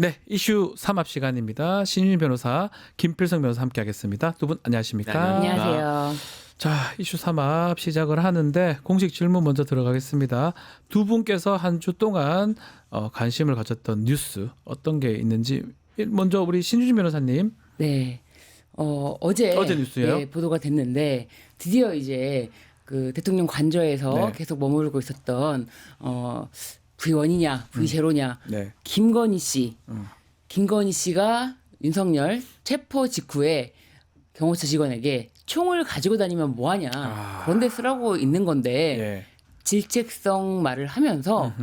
네, 이슈 3합 시간입니다. 신윤희 변호사, 김필성 변호사 함께하겠습니다. 두 분 안녕하십니까? 네, 안녕하세요. 자, 이슈 3합 시작을 하는데 공식 질문 먼저 들어가겠습니다. 두 분께서 한 주 동안 관심을 가졌던 뉴스 어떤 게 있는지 먼저 우리 신윤희 변호사님. 네, 어제 뉴스예요? 네, 보도가 됐는데 드디어 이제 그 대통령 관저에서 네. 계속 머무르고 있었던 V1이냐 V0냐 네. 김건희 씨가 윤석열 체포 직후에 경호처 직원에게 총을 가지고 다니면 뭐하냐 그런데 쓰라고 있는 건데 예. 질책성 말을 하면서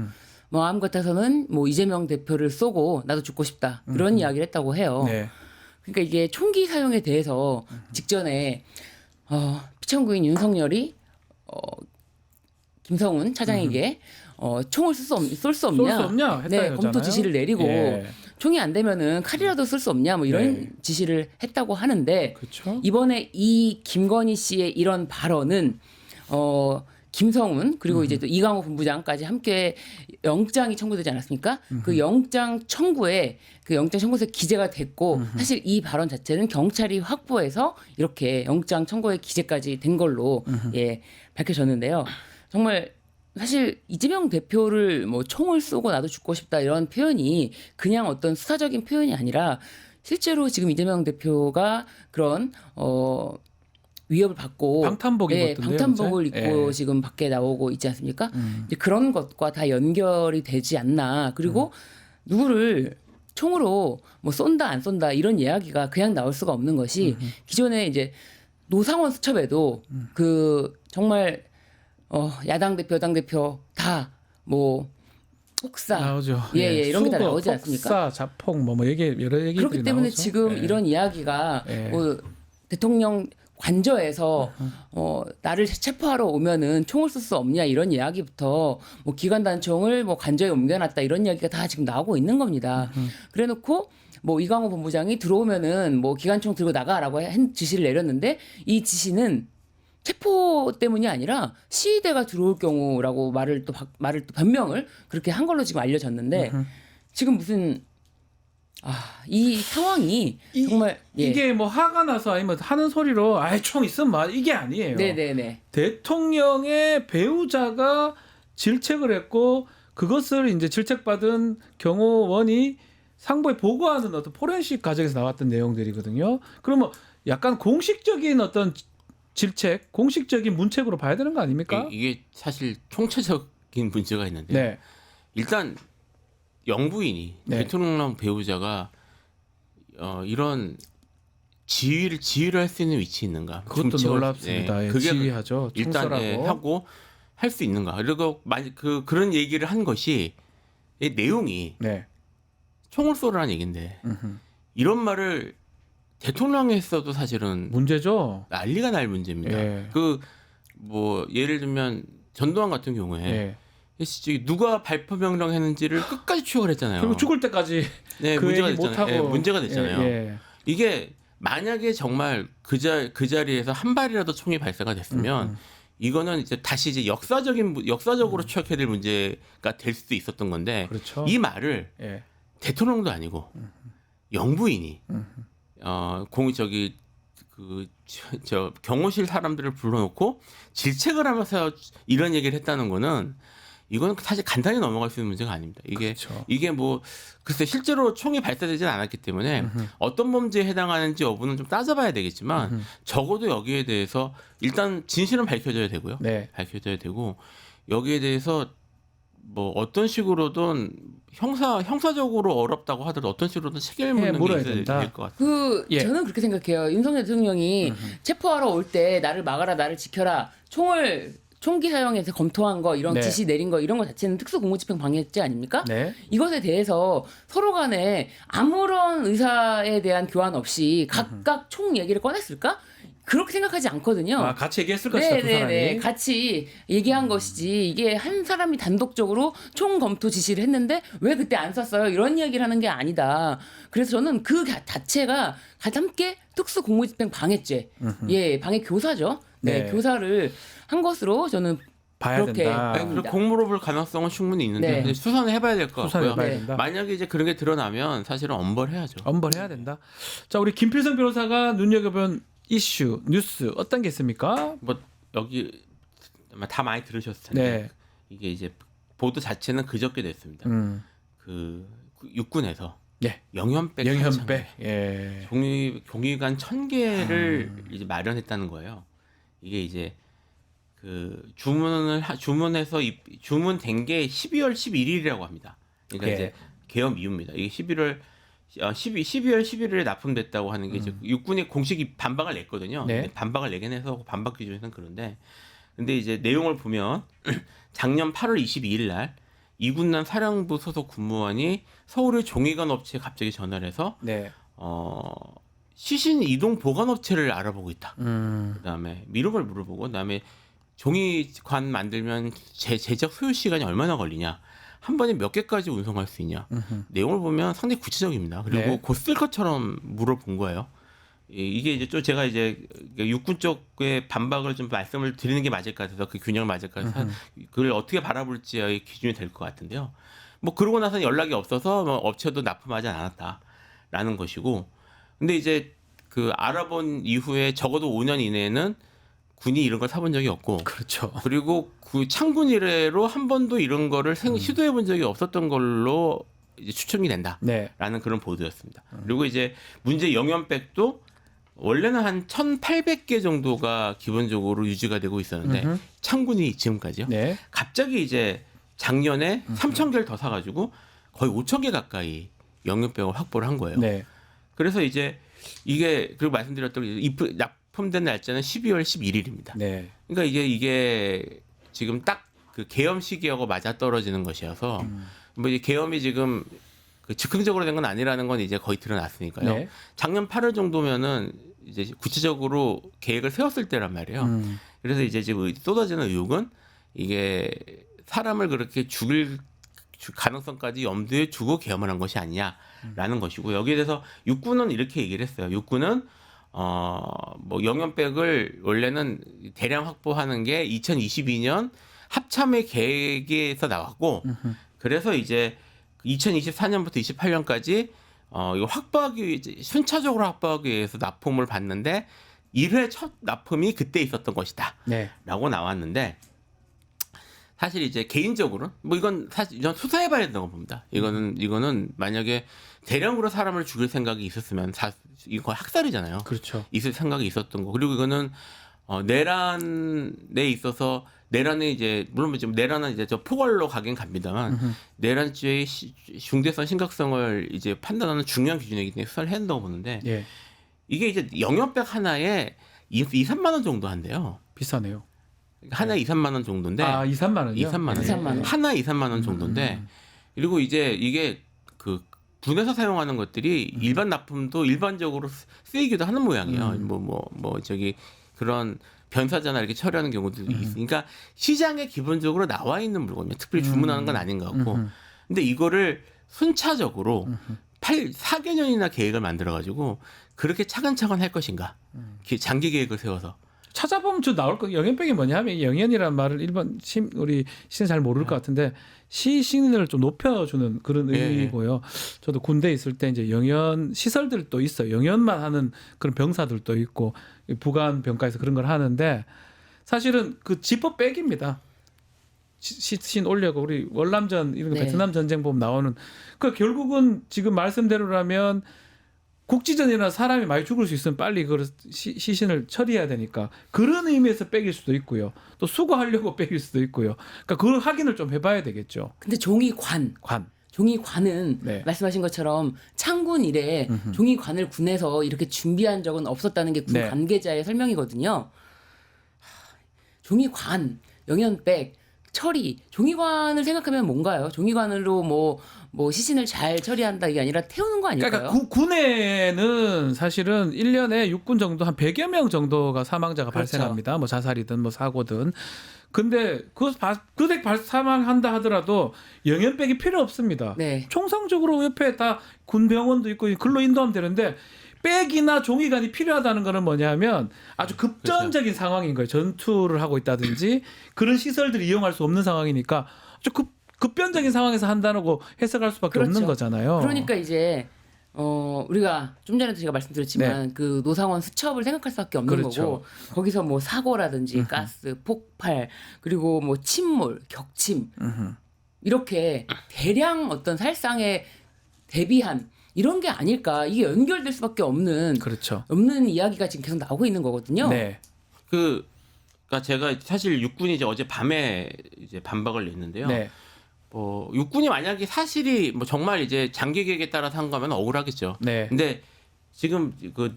마음 같아서는 뭐 이재명 대표를 쏘고 나도 죽고 싶다 이런 이야기를 했다고 해요. 네. 그러니까 이게 총기 사용에 대해서 직전에 피청구인 윤석열이 김성훈 차장에게 총을 쏠 수 없냐, 했다는 네, 거잖아요. 검토 지시를 내리고 예. 총이 안 되면은 칼이라도 쓸 수 없냐 뭐 이런 네. 지시를 했다고 하는데 그렇죠. 이번에 이 김건희 씨의 이런 발언은 김성훈 그리고 이제 또 이강호 본부장까지 함께 영장이 청구되지 않았습니까? 그 영장 청구에 그 영장 청구서에 기재가 됐고 사실 이 발언 자체는 경찰이 확보해서 이렇게 영장 청구에 기재까지 된 걸로 예, 밝혀졌는데요. 정말 사실 이재명 대표를 뭐 총을 쏘고 나도 죽고 싶다 이런 표현이 그냥 어떤 수사적인 표현이 아니라 실제로 지금 이재명 대표가 그런 위협을 받고 방탄복 네, 입었던데요, 방탄복을 이제? 입고 예. 지금 밖에 나오고 있지 않습니까? 이제 그런 것과 다 연결이 되지 않나. 그리고 누구를 총으로 뭐 쏜다 안 쏜다 이런 이야기가 그냥 나올 수가 없는 것이 기존에 이제 노상원 수첩에도 그 정말 야당 대표, 여당 대표 다 뭐 폭사 나오죠. 예, 이런 게 다 수거, 나오지 않습니까? 폭사, 자폭 뭐 얘기 여러 얘기들이 그렇기 때문에 나오죠. 지금 예. 이런 이야기가 예. 뭐 대통령 관저에서 나를 체포하러 오면은 총을 쏠 수 없냐 이런 이야기부터 뭐 기관단총을 뭐 관저에 옮겨놨다 이런 이야기가 다 지금 나오고 있는 겁니다. 그래놓고 뭐 이강호 본부장이 들어오면은 뭐 기관총 들고 나가라고 지시를 내렸는데 이 지시는 체포 때문이 아니라 시위대가 들어올 경우라고 말을 또 변명을 그렇게 한 걸로 지금 알려졌는데 지금 무슨 이 상황이 정말 이게 뭐 화가 나서 아니면 하는 소리로 아예 총 있으면 막 이게 아니에요. 네네네. 대통령의 배우자가 질책을 했고 그것을 이제 질책받은 경호원이 상부에 보고하는 어떤 포렌식 과정에서 나왔던 내용들이거든요. 그러면 약간 공식적인 어떤 질책, 공식적인 문책으로 봐야 되는 거 아닙니까? 이게 사실 총체적인 문제가 있는데 네. 일단 영부인이 네. 대통령 배우자가 이런 지휘를 할 수 있는 위치에 있는가? 그것도 놀랍습니다. 예, 그게 지휘하죠. 일단 총설하고. 하고 할 수 있는가? 그리고 그런 얘기를 한 것이 이 내용이 네. 총을 쏘라는 얘긴데 이런 말을 대통령이 했어도 사실은 문제죠. 난리가 날 문제입니다. 예. 그 뭐 예를 들면 전두환 같은 경우에 예. 누가 발포 명령했는지를 끝까지 추적을 했잖아요. 그리고 죽을 때까지 네, 그 문제가 얘기 됐잖아요. 못하고. 예, 문제가 됐잖아요. 예. 이게 만약에 정말 그 자리에서 한 발이라도 총이 발사가 됐으면 이거는 이제 다시 이제 역사적으로 추적해야 될 문제가 될 수도 있었던 건데 그렇죠. 이 말을 예. 대통령도 아니고 영부인이 저 경호실 사람들을 불러놓고 질책을 하면서 이런 얘기를 했다는 거는 이거는 사실 간단히 넘어갈 수 있는 문제가 아닙니다. 그렇죠. 이게 뭐 글쎄 실제로 총이 발사되지는 않았기 때문에 어떤 범죄에 해당하는지 여부는 좀 따져봐야 되겠지만 적어도 여기에 대해서 일단 진실은 밝혀져야 되고요. 네. 밝혀져야 되고 여기에 대해서 뭐 어떤 식으로든 형사적으로 어렵다고 하더라도 어떤 식으로든 책임을 묻는 물어야 게 된다. 될 것 같아요. 예. 저는 그렇게 생각해요. 윤석열 대통령이 체포하러 올 때 나를 막아라, 나를 지켜라, 총기 사용해서 검토한 거, 이런 네. 지시 내린 거, 이런 거 자체는 특수공무집행 방해죄 아닙니까? 네. 이것에 대해서 서로 간에 아무런 의사에 대한 교환 없이 각각 총 얘기를 꺼냈을까? 그렇게 생각하지 않거든요. 같이 얘기했을 것이다, 두 사람이. 네, 같이 얘기한 것이지 이게 한 사람이 단독적으로 총 검토 지시를 했는데 왜 그때 안 쐈어요? 이런 이야기를 하는 게 아니다. 그래서 저는 그 자체가 함께 특수공무집행 방해죄, 방해 교사죠. 네, 네. 교사를 한 것으로 저는 봐야 그렇게 된다. 아니, 그리고 공무로 볼 가능성은 충분히 있는데 네. 근데 수사는 해봐야 될 것 수사해 같고요. 봐야 네. 된다. 만약에 이제 그런 게 드러나면 사실은 엄벌해야죠. 엄벌해야 된다. 자, 우리 김필성 변호사가 눈여겨본 이슈, 뉴스 어떤 게 있습니까? 뭐 여기 아마 다 많이 들으셨을 텐데 네. 이게 이제 보도 자체는 그저께 됐습니다. 그 육군에서 네. 영현백 영현배. 예. 종이관 1,000개를 이제 마련했다는 거예요. 이게 이제 그 주문해서 주문된 게 12월 11일이라고 합니다. 그러니까 예. 이제 계엄 이후입니다. 이게 12월 11일에 납품됐다고 하는 게 이제 육군이 공식 반박을 냈거든요. 네. 근데 반박을 내긴 해서 반박 기준에서는 그런데 근데 이제 내용을 보면 작년 8월 22일 날 이군남 사령부 소속 군무원이 서울의 종이관 업체에 갑자기 전화를 해서 네. 시신 이동 보관 업체를 알아보고 있다. 그다음에 이런 걸 물어보고 그다음에 종이관 만들면 제작 소요 시간이 얼마나 걸리냐. 한 번에 몇 개까지 운송할 수 있냐. 내용을 보면 상당히 구체적입니다. 그리고 네. 곧 쓸 것처럼 물어본 거예요. 이게 이제 좀 제가 이제 육군 쪽의 반박을 좀 말씀을 드리는 게 맞을 것 같아서 그 균형을 맞을 것 같아서 그걸 어떻게 바라볼지의 기준이 될 것 같은데요. 뭐 그러고 나서 연락이 없어서 뭐 업체도 납품하지 않았다라는 것이고, 근데 이제 그 알아본 이후에 적어도 5년 이내에는 군이 이런 걸 사본 적이 없고, 그렇죠. 그리고 그 창군 이래로 한 번도 이런 거를 시도해 본 적이 없었던 걸로 이제 추측이 된다라는 네. 그런 보도였습니다. 그리고 이제 문제 영연백도 원래는 한 1,800개 정도가 기본적으로 유지가 되고 있었는데 창군이 지금까지요. 네. 갑자기 이제 작년에 3,000개를 더 사가지고 거의 5,000개 가까이 영연백을 확보를 한 거예요. 네. 그래서 이제 이게 그리고 말씀드렸던 납품된 날짜는 12월 11일입니다. 네. 그러니까 이게 지금 딱 그 계엄 시기하고 맞아 떨어지는 것이어서 뭐 이제 계엄이 지금 그 즉흥적으로 된 건 아니라는 건 이제 거의 드러났으니까요. 네. 작년 8월 정도면은 이제 구체적으로 계획을 세웠을 때란 말이에요. 그래서 이제 지금 쏟아지는 의혹은 이게 사람을 그렇게 죽일 가능성까지 염두에 두고 계엄을 한 것이 아니냐라는 것이고, 여기에 대해서 육군은 이렇게 얘기를 했어요. 육군은 뭐 영연백을 원래는 대량 확보하는 게 2022년 합참의 계획에서 나왔고, 그래서 이제 2024년부터 28년까지 이거 확보하기 순차적으로 확보하기 위해서 납품을 받는데 1회 첫 납품이 그때 있었던 것이다라고 네. 나왔는데, 사실 이제 개인적으로 뭐 이건 사실 전 수사해봐야 된다고 봅니다. 이거는 만약에 대량으로 사람을 죽일 생각이 있었으면 이거 학살이잖아요. 그렇죠. 있을 생각이 있었던 거. 그리고 이거는 내란에 있어서 내란에 이제 물론 지금 내란은 이제 저 포괄로 가긴 갑니다만 내란죄의 중대성 심각성을 이제 판단하는 중요한 기준이기 때문에 수사를 해야 된다고 보는데, 예. 이게 이제 영연백 하나에 2-3만 원 정도 한대요. 비싸네요. 하나에 2-3만 원 정도인데. 2-3만 원이요? 2-3만 원. 2-3만 원. 하나 2-3만 원 정도인데. 그리고 이제 이게 그 군에서 사용하는 것들이 일반 납품도 일반적으로 쓰이기도 하는 모양이에요. 뭐 저기 그런 변사자나 이렇게 처리하는 경우도 있으니까 시장에 기본적으로 나와 있는 물건이에요. 특별히 주문하는 건 아닌 것 같고. 근데 이거를 순차적으로 4개년이나 계획을 만들어 가지고 그렇게 차근차근 할 것인가? 장기 계획을 세워서. 찾아보면 저 나올 거. 영연백이 뭐냐 하면 영연이라는 말을 일반 우리 시는 잘 모를 것 같은데 시신을 좀 높여주는 그런 의미고요. 저도 군대에 있을 때 이제 영연 시설들도 있어요. 영연만 하는 그런 병사들도 있고 부관 병가에서 그런 걸 하는데, 사실은 그 지퍼 백입니다. 시신 올려고 우리 월남전 이런 거 네. 베트남 전쟁 보면 나오는 그 결국은 지금 말씀대로라면 국지전이나 사람이 많이 죽을 수 있으면 빨리 그 시신을 처리해야 되니까 그런 의미에서 빼길 수도 있고요. 또 수거하려고 빼길 수도 있고요. 그러니까 그걸 확인을 좀 해봐야 되겠죠. 근데 종이관은 네. 말씀하신 것처럼 창군 이래 종이관을 군에서 이렇게 준비한 적은 없었다는 게 군 네. 관계자의 설명이거든요. 종이관, 영연백, 처리, 종이관을 생각하면 뭔가요? 종이관으로 뭐 시신을 잘 처리한다 이게 아니라 태우는 거 아닐까요? 그러니까 군에는 사실은 1년에 육군 정도 한 100여 명 정도가 사망자가 그렇죠. 발생합니다. 뭐 자살이든 뭐 사고든. 근데 그렇게 사망한다 하더라도 영연백이 필요 없습니다. 네. 총성적으로 옆에 다 군병원도 있고 글로 인도하면 되는데 백이나 종이관이 필요하다는 거는 뭐냐면 아주 급전적인 상황인 거예요. 전투를 하고 있다든지 그런 시설들을 이용할 수 없는 상황이니까 아주 급변적인 상황에서 한다고 해석할 수밖에 그렇죠. 없는 거잖아요. 그러니까 이제 우리가 좀 전에도 제가 말씀드렸지만 그 노상원 수첩을 생각할 수밖에 없는 그렇죠. 거고 거기서 뭐 사고라든지 가스, 폭발 그리고 뭐 침몰, 격침 이렇게 대량 어떤 살상에 대비한 이런 게 아닐까 이게 연결될 수밖에 없는 그렇죠. 이야기가 지금 계속 나오고 있는 거거든요. 네. 그러니까 제가 사실 육군이 이제 어제 밤에 이제 반박을 냈는데요. 네. 육군이 만약에 사실이 뭐 정말 이제 장기 계획에 따라서 한 거면 억울하겠죠. 네. 근데 지금 그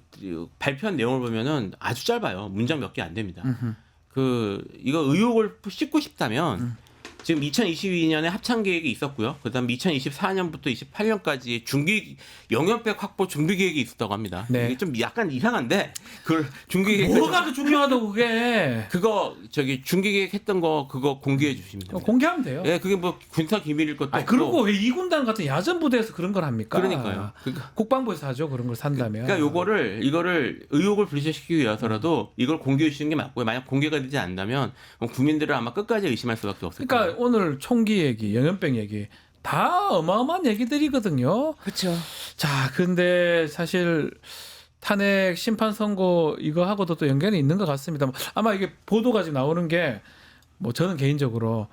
발표한 내용을 보면은 아주 짧아요. 문장 몇 개 안 됩니다. 이거 의혹을 씻고 싶다면 지금 2022년에 합창 계획이 있었고요. 그다음 2024년부터 28년까지 중기 영연백 확보 준비 계획이 있었다고 합니다. 네. 이게 좀 약간 이상한데 그걸 중기 계획 뭐가 그 중요하다고 그게 그거 중기 계획 했던 거 그거 공개해 주시면 됩니다. 공개하면 돼요. 예, 그게 뭐 군사 기밀일 것도 없고. 그리고 왜 이군단 같은 야전 부대에서 그런 걸 합니까? 그러니까요. 국방부에서 하죠. 그런 걸 산다면. 그러니까 이거를 의혹을 불식시키기 위해서라도 이걸 공개해 주시는 게 맞고요. 만약 공개가 되지 않는다면 국민들은 아마 끝까지 의심할 수밖에 없을 거예요. 그러니까 오늘 총기 얘기, 영연병 얘기 다 어마어마한 얘기들이거든요. 그렇죠. 자, 근데 사실 탄핵 심판 선고 이거하고도 또 연관이 있는 것 같습니다. 아마 이게 보도가 지금 나오는 게 뭐 저는 개인적으로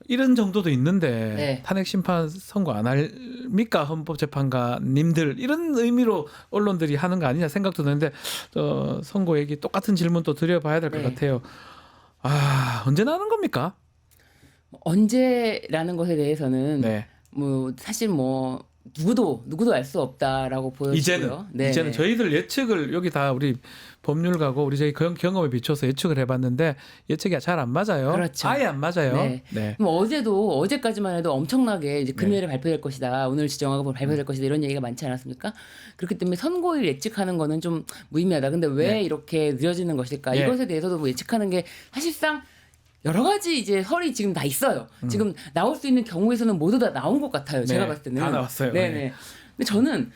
이런 정도도 있는데 네. 탄핵 심판 선고 안 할니까 헌법재판관님들 이런 의미로 언론들이 하는 거 아니냐 생각도 드는데 선고 얘기 똑같은 질문 또 드려봐야 될 것 네. 같아요. 언제 나는 겁니까? 언제라는 것에 대해서는 네. 뭐 사실 뭐 누구도 알 수 없다라고 보여지고요. 이제는 저희들 예측을 여기 다 우리 법률가고 우리 저희 경험에 비춰서 예측을 해봤는데 예측이 잘 안 맞아요. 그렇죠. 아예 안 맞아요. 네. 네. 그럼 어제까지만 해도 엄청나게 이제 금요일에 발표될 것이다. 오늘 지정하고 발표될 것이다. 이런 얘기가 많지 않았습니까? 그렇기 때문에 선고일 예측하는 거는 좀 무의미하다. 근데 왜 네. 이렇게 늦어지는 것일까? 네. 이것에 대해서도 뭐 예측하는 게 사실상 여러 가지 이제 설이 지금 다 있어요. 지금 나올 수 있는 경우에서는 모두 다 나온 것 같아요. 제가 네, 봤을 때는. 다 나왔어요. 네네. 네. 근데 저는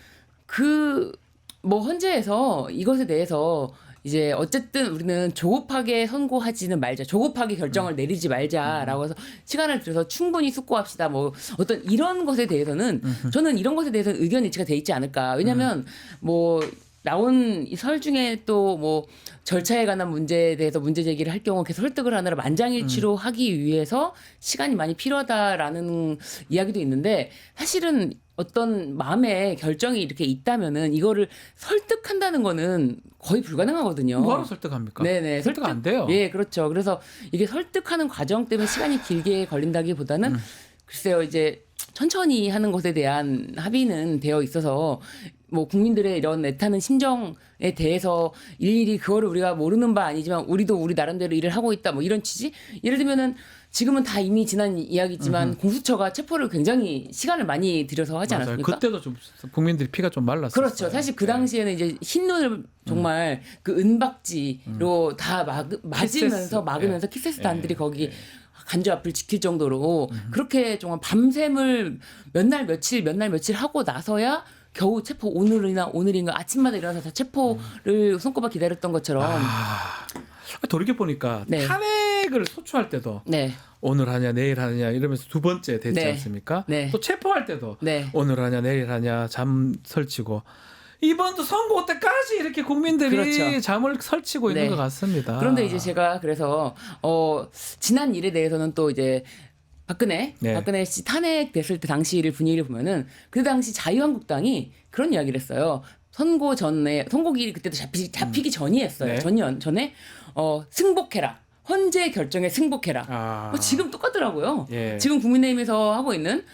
뭐 헌재에서 이것에 대해서 이제 어쨌든 우리는 조급하게 선고하지는 말자, 조급하게 결정을 내리지 말자라고 해서 시간을 들여서 충분히 숙고합시다. 뭐 어떤 이런 것에 대해서는 저는 이런 것에 대해서는 의견 일치가 돼 있지 않을까. 왜냐하면 뭐 나온 이 설 중에 또 뭐 절차에 관한 문제에 대해서 문제 제기를 할 경우 계속 설득을 하느라 만장일치로 하기 위해서 시간이 많이 필요하다라는 이야기도 있는데 사실은 어떤 마음의 결정이 이렇게 있다면은 이거를 설득한다는 거는 거의 불가능하거든요. 뭐하러 설득합니까? 네네. 설득 안 돼요. 예, 그렇죠. 그래서 이게 설득하는 과정 때문에 시간이 길게 걸린다기보다는 글쎄요, 이제 천천히 하는 것에 대한 합의는 되어 있어서 뭐 국민들의 이런 애타는 심정에 대해서 일일이 그거를 우리가 모르는 바 아니지만 우리도 우리 나름대로 일을 하고 있다 뭐 이런 취지? 예를 들면은 지금은 다 이미 지난 이야기지만 공수처가 체포를 굉장히 시간을 많이 들여서 하지 맞아요. 않았습니까? 그때도 좀 국민들이 피가 좀 말랐어요. 그렇죠. 사실 그 당시에는 이제 흰눈을 정말 그 은박지로 다 맞으면서 막으면서 키세스 단들이 거기 간주 앞을 지킬 정도로 그렇게 정말 밤샘을 몇 날 며칠 하고 나서야 겨우 체포 오늘인가 아침마다 일어나서 다 체포를 손꼽아 기다렸던 것처럼 돌이켜 보니까 네. 탄핵을 소추할 때도 네. 오늘 하냐 내일 하냐 이러면서 두 번째 됐지 네. 않습니까? 네. 또 체포할 때도 네. 오늘 하냐 내일 하냐 잠 설치고 이번도 선고 때까지 이렇게 국민들이 그렇죠. 잠을 설치고 있는 네. 것 같습니다. 그런데 이제 제가 그래서 지난 일에 대해서는 또 이제 박근혜 씨 탄핵됐을 때 당시를 분위기를 보면은 그 당시 자유한국당이 그런 이야기를 했어요. 선고일이 그때도 잡히기 전이었어요. 네. 전에 승복해라. 헌재 결정에 승복해라. 지금 똑같더라고요. 예. 지금 국민의힘에서 하고 있는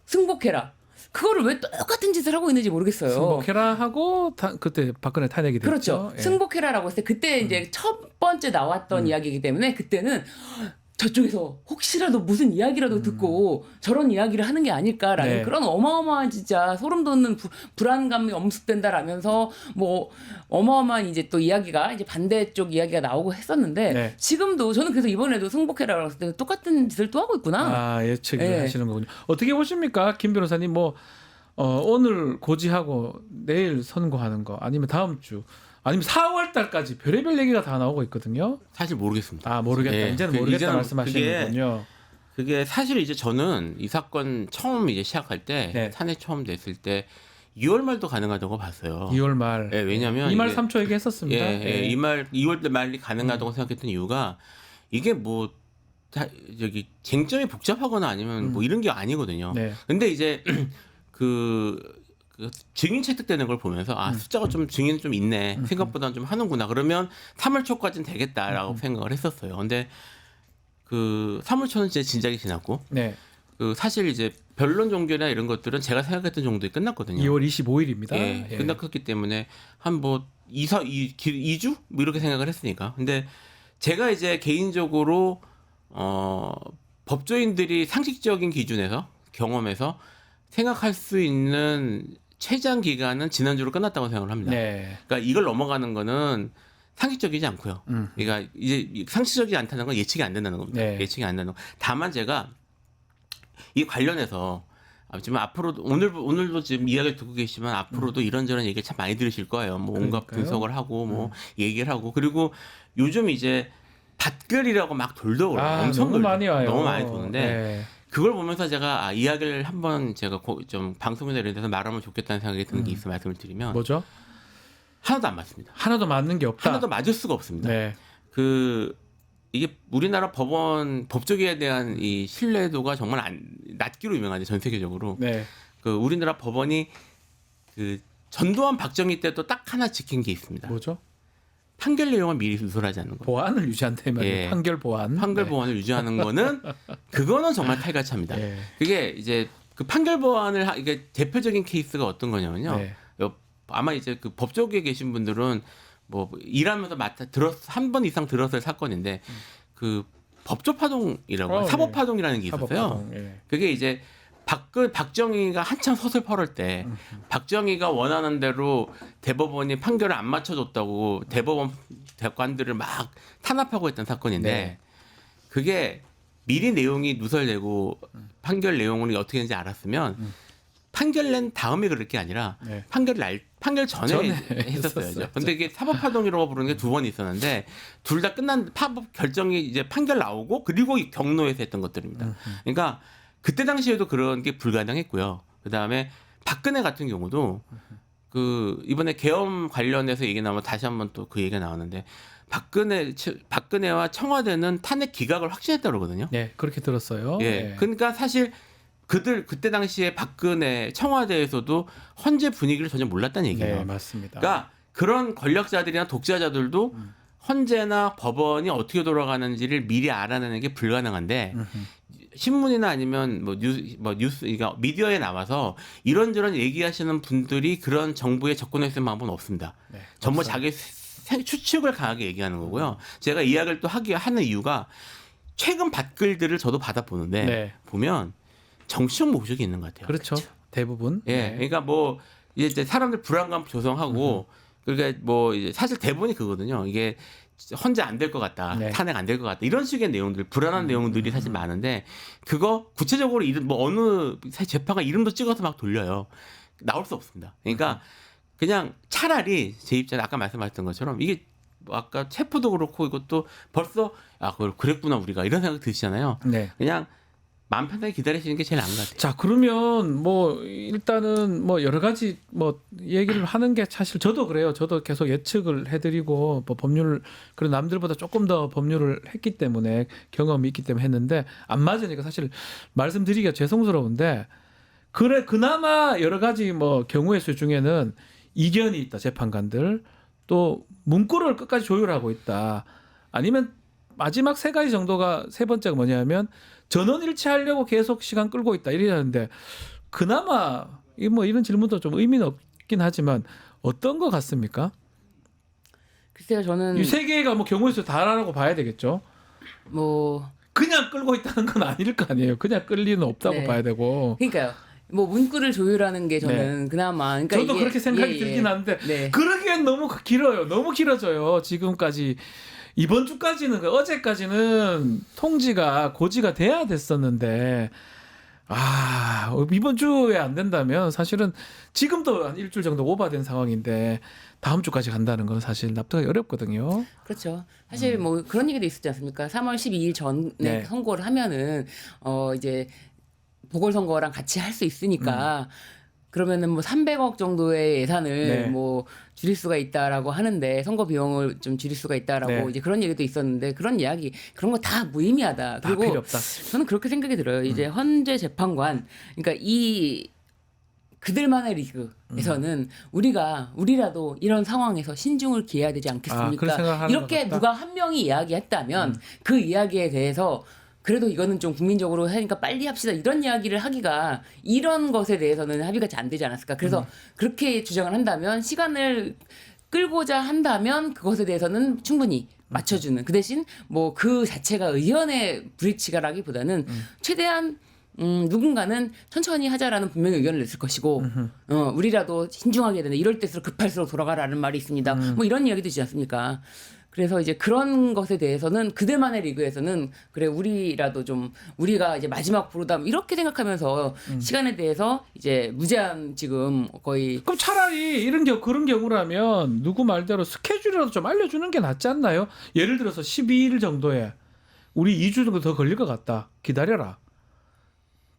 승복해라. 그거를 왜 똑같은 짓을 하고 있는지 모르겠어요. 승복해라 하고 그때 박근혜 탄핵이 됐죠. 그렇죠. 예. 승복해라라고 했을 때 그때 이제 첫 번째 나왔던 이야기이기 때문에 그때는 저쪽에서 혹시라도 무슨 이야기라도 듣고 저런 이야기를 하는 게 아닐까라는 네. 그런 어마어마한 진짜 소름 돋는 불안감이 엄습된다라면서 뭐 어마어마한 이제 또 이야기가 이제 반대쪽 이야기가 나오고 했었는데 네. 지금도 저는 그래서 이번에도 승복해라고 했을 때 똑같은 짓을 또 하고 있구나. 예측을 네. 하시는 거군요. 어떻게 보십니까, 김 변호사님? 뭐 오늘 고지하고 내일 선고하는 거 아니면 다음 주 아니면 4월 달까지 별의별 얘기가 다 나오고 있거든요. 사실 모르겠습니다. 아 모르겠다. 예. 이제는 모르겠다 이제는 말씀하시는군요. 그게 사실 이제 저는 이 사건 처음 이제 시작할 때 네. 탄핵 처음 냈을 때 2월 말도 가능하다고 봤어요. 2월 말. 예, 왜냐면 2말 이게- 3초 얘기했었습니다. 예, 2월 말이 가능하다고 생각했던 이유가 이게 뭐 저기 쟁점이 복잡하거나 아니면 뭐 이런 게 아니거든요. 네. 근데 이제 그 증인 채택되는 걸 보면서 숫자가 좀 증인 좀 있네. 생각보다는 좀 하는구나. 그러면 3월 초까지는 되겠다라고 생각을 했었어요. 근데 그 3월 초는 진짜 진작에 지났고 네. 그 사실 이제 변론 종결이나 이런 것들은 제가 생각했던 정도에 끝났거든요. 2월 25일입니다. 예, 끝났기 때문에 한 뭐 2주 뭐 이렇게 생각을 했으니까. 근데 제가 이제 개인적으로 법조인들이 상식적인 기준에서 경험에서 생각할 수 있는 최장 기간은 지난주로 끝났다고 생각을 합니다. 네. 그러니까 이걸 넘어가는 거는 상식적이지 않고요. 그러니까 이제 상식적이지 않다는 건 예측이 안 된다는 겁니다. 네. 예측이 안 되는 거. 다만 제가 이 관련해서 지금 앞으로도 오늘도 지금 이야기를 듣고 계시지만 앞으로도 이런저런 얘기를 참 많이 들으실 거예요. 뭐 온갖 그러니까요. 분석을 하고 뭐 얘기를 하고 그리고 요즘 이제 댓글이라고 막 돌더라고요. 엄청 너무 많이 와요. 너무 많이 도는데 네. 그걸 보면서 제가 이야기를 한번 제가 좀 방송이나 이런 데서 말하면 좋겠다는 생각이 드는 게 있어 말씀을 드리면 뭐죠? 하나도 안 맞습니다. 하나도 맞는 게 없다. 하나도 맞을 수가 없습니다. 네. 이게 우리나라 법조계에 대한 이 신뢰도가 정말 낮기로 유명하죠. 전 세계적으로. 네. 그 우리나라 법원이 그 전두환 박정희 때도 딱 하나 지킨 게 있습니다. 뭐죠? 판결 내용을 미리 누설하지 않는 거. 보안을 유지한다면 예. 판결 보안. 판결 네. 보안을 유지하는 거는 그거는 정말 탈가차입니다. 예. 그게 이제 그 판결 보안을 이게 대표적인 케이스가 어떤 거냐면요. 네. 아마 이제 그 법조계에 계신 분들은 뭐 일하면서 한 번 이상 들었을 사건인데 그 법조파동이라고 사법파동이라는 게 있었어요. 사법파동, 예. 그게 이제 박정희가 한참 서슬 펄을 때 박정희가 원하는 대로 대법원이 판결을 안 맞춰줬다고 대법원 대관들을 막 탄압하고 했던 사건인데 네. 그게 미리 내용이 누설되고 판결 내용을 어떻게 했는지 알았으면 판결 낸 다음에 그럴 게 아니라 네. 판결 전에 했었어요. 했었어요. 근데 이게 사법파동이라고 부르는 게 두 번 있었는데 둘 다 끝난 파법 결정이 이제 판결 나오고 그리고 경로에서 했던 것들입니다. 그러니까 그때 당시에도 그런 게 불가능했고요. 그 다음에 박근혜 같은 경우도 그 이번에 계엄 관련해서 얘기 나오면 다시 한번 또 그 얘기가 나오는데 박근혜와 청와대는 탄핵 기각을 확신했다고 그러거든요. 네, 그렇게 들었어요. 예. 네. 그러니까 사실 그때 당시에 박근혜 청와대에서도 헌재 분위기를 전혀 몰랐다는 얘기예요. 네, 맞습니다. 그러니까 그런 권력자들이나 독재자들도 헌재나 법원이 어떻게 돌아가는지를 미리 알아내는 게 불가능한데 신문이나 아니면 뭐 뉴스, 그러니까 미디어에 나와서 이런저런 얘기하시는 분들이 그런 정부에 접근할 수 있는 방법은 없습니다. 네, 전부 없어요. 자기 추측을 강하게 얘기하는 거고요. 제가 이야기를 또 하는 이유가 최근 댓글들을 저도 받아보는데 네. 보면 정치적 목적이 있는 것 같아요. 그렇죠. 대부분. 예, 네. 그러니까 뭐 이제 사람들 불안감 조성하고 그러니까 뭐 이제 사실 대본이 그거거든요. 이게 헌재 안 될 것 같다, 네. 탄핵 안 될 것 같다 이런 식의 내용들, 불안한 내용들이 사실 많은데 그거 구체적으로 이름 뭐 어느 재판관 이름도 찍어서 막 돌려요. 나올 수 없습니다. 그러니까 그냥 차라리 제 입장에 아까 말씀하셨던 것처럼 이게 뭐 아까 체포도 그렇고 이것도 벌써 그걸 그랬구나 우리가 이런 생각 드시잖아요. 네. 그냥 마음 편하게 기다리시는 게 제일 나은 것 같아요. 자, 그러면 뭐 일단은 뭐 여러 가지 뭐 얘기를 하는 게 사실 저도 그래요. 저도 계속 예측을 해드리고 뭐 법률 그런 남들보다 조금 더 법률을 했기 때문에 경험이 있기 때문에 했는데 안 맞으니까 사실 말씀드리기가 죄송스러운데 그래 그나마 여러 가지 뭐 경우의 수 중에는 이견이 있다 재판관들 또 문구를 끝까지 조율하고 있다 아니면 마지막 세 가지 정도가 세 번째가 뭐냐면 전원 일치하려고 계속 시간 끌고 있다 이러는데 그나마 뭐 이런 질문도 좀 의미는 없긴 하지만 어떤 것 같습니까? 글쎄요, 저는 이 세 개가 뭐 경우의 수 다라고 봐야 되겠죠. 뭐 그냥 끌고 있다는 건 아닐 거 아니에요. 그냥 끌 리는 없다고 네. 봐야 되고. 그러니까요. 뭐 문구를 조율하는 게 저는 그나마 그러니까 저도 이게, 그렇게 생각이 들긴 하는데 네. 그러기엔 너무 길어요. 너무 길어져요. 지금까지 이번 주까지는 어제까지는 통지가 고지가 돼야 됐었는데 이번 주에 안 된다면 사실은 지금도 한 일주일 정도 오버된 상황인데 다음 주까지 간다는 건 사실 납득하기 어렵거든요. 그렇죠. 사실 뭐 그런 얘기도 있었지 않습니까? 3월 12일 전에 네. 선거를 하면은 이제 보궐선거랑 같이 할 수 있으니까 그러면은 뭐 300억 정도의 예산을 네. 뭐 줄일 수가 있다라고 하는데 선거 비용을 좀 줄일 수가 있다라고 네. 이제 그런 얘기도 있었는데 그런 이야기 그런 거 다 무의미하다. 다 필요 그리고 없다. 저는 그렇게 생각이 들어요. 이제 헌재 재판관 그러니까 이 그들만의 리그에서는 우리라도 이런 상황에서 신중을 기해야 되지 그런 않겠습니까? 생각하는 이렇게 것 같다. 누가 한 명이 이야기했다면 그 이야기에 대해서 그래도 이거는 좀 국민적으로 하니까 빨리 합시다 이런 이야기를 하기가 이런 것에 대해서는 합의가 잘 안 되지 않았을까? 그래서 그렇게 주장을 한다면 시간을 끌고자 한다면 그것에 대해서는 충분히 맞춰주는 그 대신 뭐 그 자체가 의견의 불일치가라기보다는 최대한 누군가는 천천히 하자라는 분명히 의견을 냈을 것이고 우리라도 신중하게 해야 된다. 이럴 때일수록 급할수록 돌아가라는 말이 있습니다. 뭐 이런 이야기도 있지 않습니까? 그래서 이제 그런 것에 대해서는 그들만의 리그에서는 그래 우리라도 좀 우리가 이제 마지막 부르담 이렇게 생각하면서 시간에 대해서 이제 무제한 지금 거의 그럼 차라리 그런 경우라면 누구 말대로 스케줄이라도 좀 알려주는 게 낫지 않나요? 예를 들어서 12일 정도에 우리 2주 정도 더 걸릴 것 같다. 기다려라.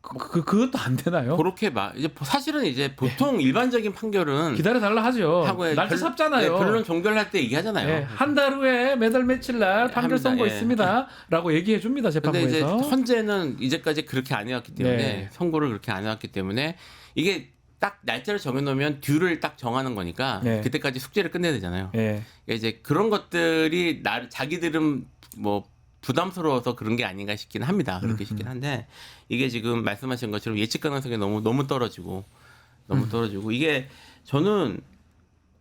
그것도 안 되나요? 그렇게 이제 사실은 이제 보통 일반적인 판결은 기다려달라 하죠. 하고 날짜 잡잖아요. 변론 종결할 때 얘기하잖아요. 네, 한 달 후에 매달 며칠 날 판결 합니다. 선고 예. 있습니다라고 얘기해 줍니다. 근데 이제 재판부에서. 헌재는 이제까지 그렇게 안 해왔기 때문에 네. 선고를 그렇게 안 해왔기 때문에 이게 딱 날짜를 정해놓으면 듀를 딱 정하는 거니까 네. 그때까지 숙제를 끝내야 되잖아요. 예. 그러니까 이제 그런 것들이 자기들은 뭐 부담스러워서 그런 게 아닌가 싶긴 합니다. 그렇게 싶긴 한데 이게 지금 말씀하신 것처럼 예측 가능성이 너무 떨어지고 이게 저는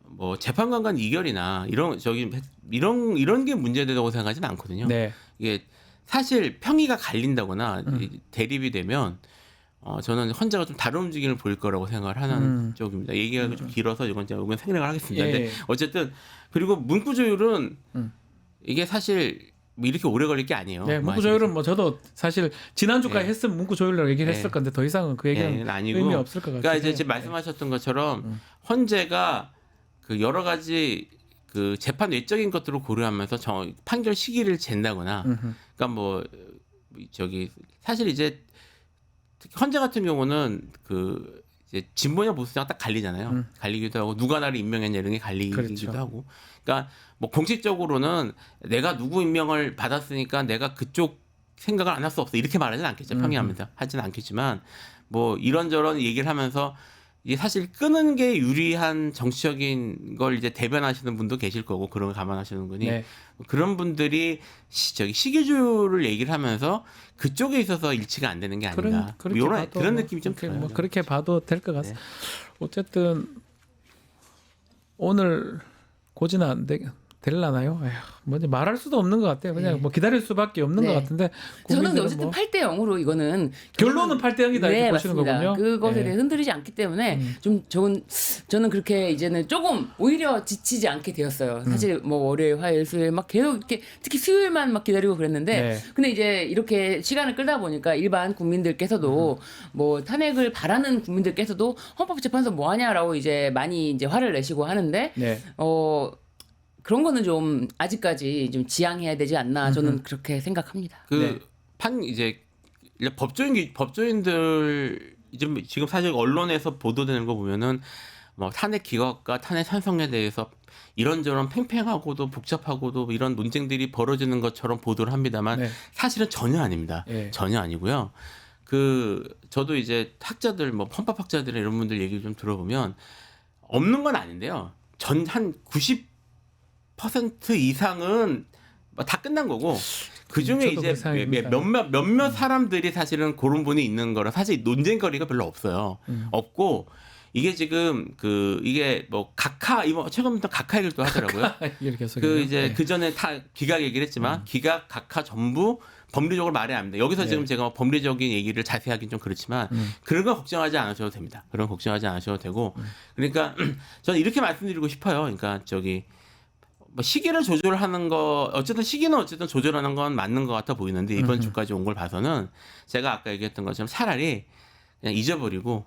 뭐 재판관 간 이결이나 이런 게 문제되다고 생각하지는 않거든요. 네. 이게 사실 평의가 갈린다거나 대립이 되면 저는 헌재가 좀 다른 움직임을 보일 거라고 생각을 하는 쪽입니다. 얘기가 좀 길어서 이건 제가 의견 생략을 하겠습니다. 예. 근데 어쨌든 그리고 문구 조율은 이게 사실 뭐 이렇게 오래 걸릴 게 아니에요. 네, 문구 조율은 뭐 저도 사실 지난주까지 했으면 문구 조율이라고 얘기를 했을 건데 더 이상은 그 얘기는 아니고 의미 없을 것 같아요. 그러니까 이제 지금 말씀하셨던 것처럼 헌재가 그 여러 가지 그 재판 외적인 것들을 고려하면서 판결 시기를 잰다거나 그러니까 뭐 사실 이제 특히 헌재 같은 경우는 그 이제 진보냐 보수냐 딱 갈리잖아요. 갈리기도 하고 누가 나를 임명했냐 이런 게 갈리기도 그렇죠. 하고. 그러니까 뭐 공식적으로는 내가 누구 임명을 받았으니까 내가 그쪽 생각을 안 할 수 없어 이렇게 말하지는 않겠죠. 평이합니다. 하지는 않겠지만 뭐 이런저런 얘기를 하면서 이게 사실 끄는 게 유리한 정치적인 걸 이제 대변하시는 분도 계실 거고 그런 걸 감안하시는 분이 네. 그런 분들이 시기주를 얘기를 하면서 그쪽에 있어서 일치가 안 되는 게 아닌가 그런 느낌이 좀 들어요. 뭐 그렇게 봐도 될 것 같습니다. 네. 어쨌든 오늘 고지는 안 될라나요? 뭐 이제 말할 수도 없는 것 같아요. 그냥 네. 뭐 기다릴 수밖에 없는 네. 것 같은데 저는 국민들은 어쨌든 뭐 8대 0으로 이거는 결론은 8대 0이다 이렇게 네, 보시는 맞습니다. 거군요. 그것에 네. 대해 흔들리지 않기 때문에 좀 저는 그렇게 이제는 조금 오히려 지치지 않게 되었어요. 사실 뭐 월요일, 화요일, 수요일 막 계속 이렇게 특히 수요일만 막 기다리고 그랬는데 네. 근데 이제 이렇게 시간을 끌다 보니까 일반 국민들께서도 뭐 탄핵을 바라는 국민들께서도 헌법재판소 뭐 하냐라고 이제 많이 이제 화를 내시고 하는데 네. 그런 거는 좀 아직까지 좀 지양해야 되지 않나 저는 그렇게 생각합니다. 네. 이제 법조인들 지금 사실 언론에서 보도되는 거 보면은 뭐 탄핵 기각과 탄핵 찬성에 대해서 이런저런 팽팽하고도 복잡하고도 이런 논쟁들이 벌어지는 것처럼 보도를 합니다만 네. 사실은 전혀 아닙니다. 네. 전혀 아니고요. 저도 이제 학자들 뭐 헌법학자들 이런 분들 얘기를 좀 들어보면 없는 건 아닌데요. 한 90% 이상은 다 끝난 거고 그 중에 저도 이제 그 생각입니다. 몇몇 사람들이 사실은 그런 분이 있는 거라 사실 논쟁거리가 별로 없어요. 없고 이게 지금 이게 뭐 최근부터 각하 얘기를 또 하더라고요. 이렇게 해서 이제 그 전에 기각 얘기를 했지만 기각 각하 전부 법리적으로 말이 안 됩니다. 여기서 지금 제가 법리적인 얘기를 자세히 하긴 좀 그렇지만 그런 거 걱정하지 않으셔도 됩니다. 그런 거 걱정하지 않으셔도 되고 그러니까 저는 이렇게 말씀드리고 싶어요. 그러니까 뭐 시기를 조절하는 거 어쨌든 시기는 어쨌든 조절하는 건 맞는 것 같아 보이는데 이번 주까지 온 걸 봐서는 제가 아까 얘기했던 것처럼 차라리 그냥 잊어버리고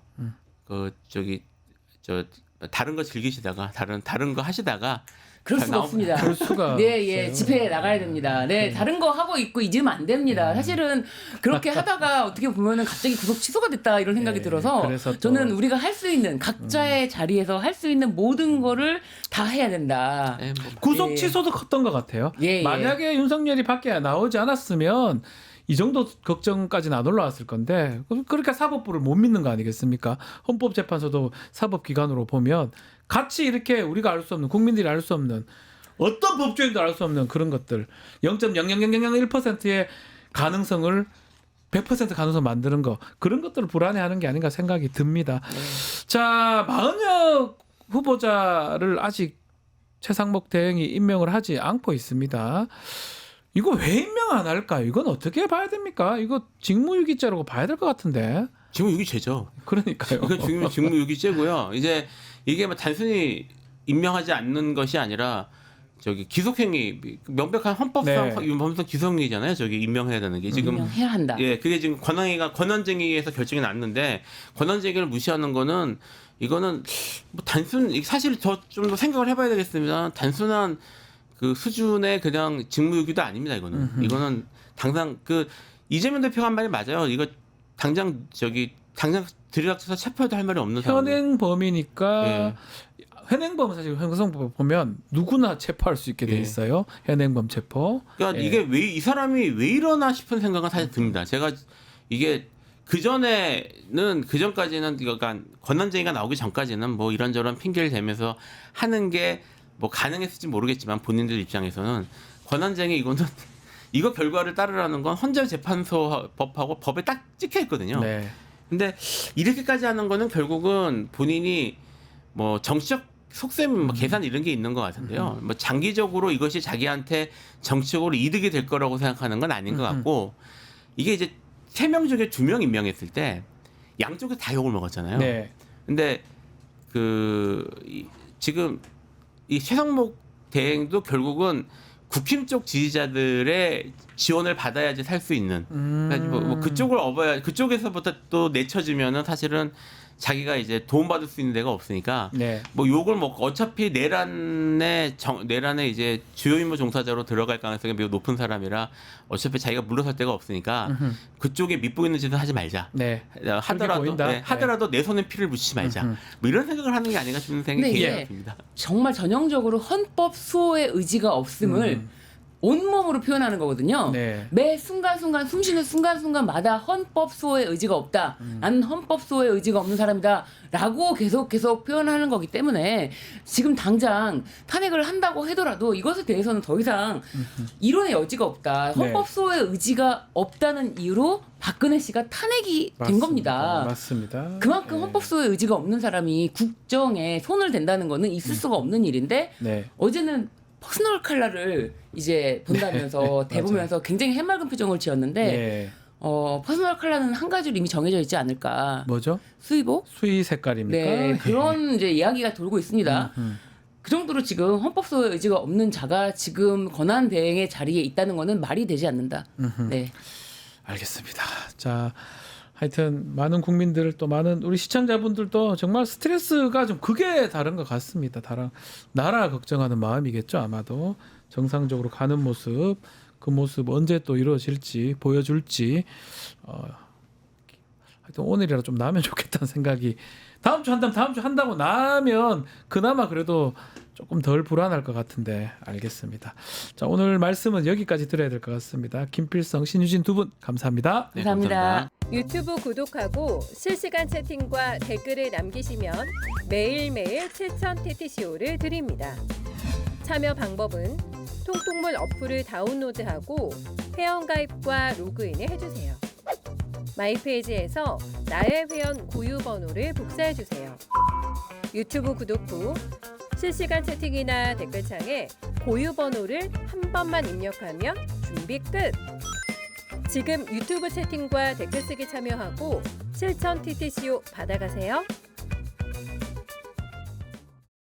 저 다른 거 즐기시다가 다른 거 하시다가 그럴 수가 없습니다. 그럴 수가 네, 예, 없어요. 집회에 나가야 됩니다. 네, 다른 거 하고 있고 잊으면 안 됩니다. 사실은 그렇게 하다가 어떻게 보면은 갑자기 구속 취소가 됐다 이런 생각이 네, 들어서 그래서 또- 저는 우리가 할 수 있는 각자의 자리에서 할 수 있는 모든 거를 다 해야 된다. 네, 뭐 구속 예. 취소도 컸던 것 같아요. 예, 예. 만약에 윤석열이 밖에 나오지 않았으면 이 정도 걱정까지는 안 올라왔을 건데 그러니까 사법부를 못 믿는 거 아니겠습니까? 헌법재판소도 사법기관으로 보면 같이 이렇게 우리가 알 수 없는 국민들이 알 수 없는 어떤 법조인도 알 수 없는 그런 것들 0.00001%의 가능성을 100% 가능성 만드는 거 그런 것들을 불안해하는 게 아닌가 생각이 듭니다. 자, 마은혁 후보자를 아직 최상목 대행이 임명을 하지 않고 있습니다. 이거 왜 임명 안 할까요? 이건 어떻게 봐야 됩니까? 이거 직무유기죄라고 봐야 될 것 같은데. 직무유기죄죠. 그러니까요. 이거 직무유기죄고요. 이제 이게 뭐 단순히 임명하지 않는 것이 아니라 저기 기속행위 명백한 헌법상 네. 헌법상 기속행위잖아요. 저기 임명해야 되는 게 지금 해야 한다. 예, 그게 지금 권한쟁의에서 결정이 났는데 권한쟁의를 무시하는 거는 이거는 뭐 단순 사실 더 좀 더 생각을 해봐야 되겠습니다. 단순한 그 수준의 그냥 직무유기도 아닙니다. 이거는 당장 그 이재명 대표가 한 말이 맞아요. 이거 당장 들이닥쳐서 체포해도 할 말이 없는 상황. 현행범이니까 예. 현행범은 사실 형사법 보면 누구나 체포할 수 있게 돼 예. 있어요. 현행범 체포. 그러니까 예. 이게 왜 이 사람이 왜 이러나 싶은 생각은 사실 듭니다. 제가 이게 그 전까지는 그러니까 권한쟁의가 나오기 전까지는 뭐 이런저런 핑계를 대면서 하는 게 뭐 가능했을지 모르겠지만 본인들 입장에서는 권한쟁의 이거는 이거 결과를 따르라는 건 헌재재판소법하고 법에 딱 찍혀 있거든요. 네. 근데 이렇게까지 하는 거는 결국은 본인이 뭐 정치적 속셈, 뭐 계산 이런 게 있는 것 같은데요. 뭐 장기적으로 이것이 자기한테 정치적으로 이득이 될 거라고 생각하는 건 아닌 것 같고 이게 이제 3명 중에 2명 임명했을 때 양쪽에서 다 욕을 먹었잖아요. 네. 근데 지금 이 최상목 대행도 결국은 국힘 쪽 지지자들의 지원을 받아야지 살 수 있는 그러니까 뭐 그쪽을 업어야 그쪽에서부터 또 내쳐지면은 사실은 자기가 이제 도움받을 수 있는 데가 없으니까 네. 뭐 욕을 먹고 어차피 내란에 이제 주요 임무 종사자로 들어갈 가능성이 매우 높은 사람이라 어차피 자기가 물러설 데가 없으니까 그쪽에 밑보이는 짓은 하지 말자. 네. 하더라도 내 손에 피를 묻히지 말자. 뭐 이런 생각을 하는 게 아닌가 싶은 생각이 근데 개인적으로 이게 듭니다. 정말 전형적으로 헌법 수호의 의지가 없음을 온몸으로 표현하는 거거든요. 네. 매 순간순간 숨쉬는 순간순간마다 헌법 수호의 의지가 없다. 나는 헌법 수호의 의지가 없는 사람이다. 라고 계속 표현하는 거기 때문에 지금 당장 탄핵을 한다고 하더라도 이것에 대해서는 더 이상 이론의 여지가 없다. 헌법 수호의 의지가 없다는 이유로 박근혜 씨가 탄핵이 된 맞습니다. 겁니다. 맞습니다. 그만큼 네. 헌법 수호의 의지가 없는 사람이 국정에 손을 댄다는 거는 있을 수가 없는 일인데 네. 어제는 퍼스널 칼라를 이제 본다면서 대보면서 굉장히 해맑은 표정을 지었는데 네. 퍼스널 컬러는 한 가지로 이미 정해져 있지 않을까. 뭐죠? 수의복? 수의 색깔입니까? 네, 그런 이제 이야기가 돌고 있습니다. 그 정도로 지금 헌법소의 의지가 없는 자가 지금 권한 대행의 자리에 있다는 것은 말이 되지 않는다. 네. 알겠습니다. 자, 하여튼 많은 국민들 또 많은 우리 시청자분들도 정말 스트레스가 좀 그게 다른 것 같습니다. 나라 걱정하는 마음이겠죠. 아마도 정상적으로 가는 모습, 그 모습 언제 또 이루어질지 보여줄지 하여튼 오늘이라도 좀 나면 좋겠다는 생각이 다음 주 한다고 나면 그나마 그래도 조금 덜 불안할 것 같은데 알겠습니다. 자, 오늘 말씀은 여기까지 드려야 될 것 같습니다. 김필성, 신유진 두 분 감사합니다. 네, 감사합니다. 유튜브 구독하고 실시간 채팅과 댓글을 남기시면 매일매일 7천 TTCO를 드립니다. 참여 방법은 통통물 어플을 다운로드하고 회원가입과 로그인을 해주세요. 마이페이지에서 나의 회원 고유 번호를 복사해주세요. 유튜브 구독 후 실시간 채팅이나 댓글창에 고유 번호를 한 번만 입력하면 준비 끝! 지금 유튜브 채팅과 댓글 쓰기 참여하고 실천 TTCO 받아가세요.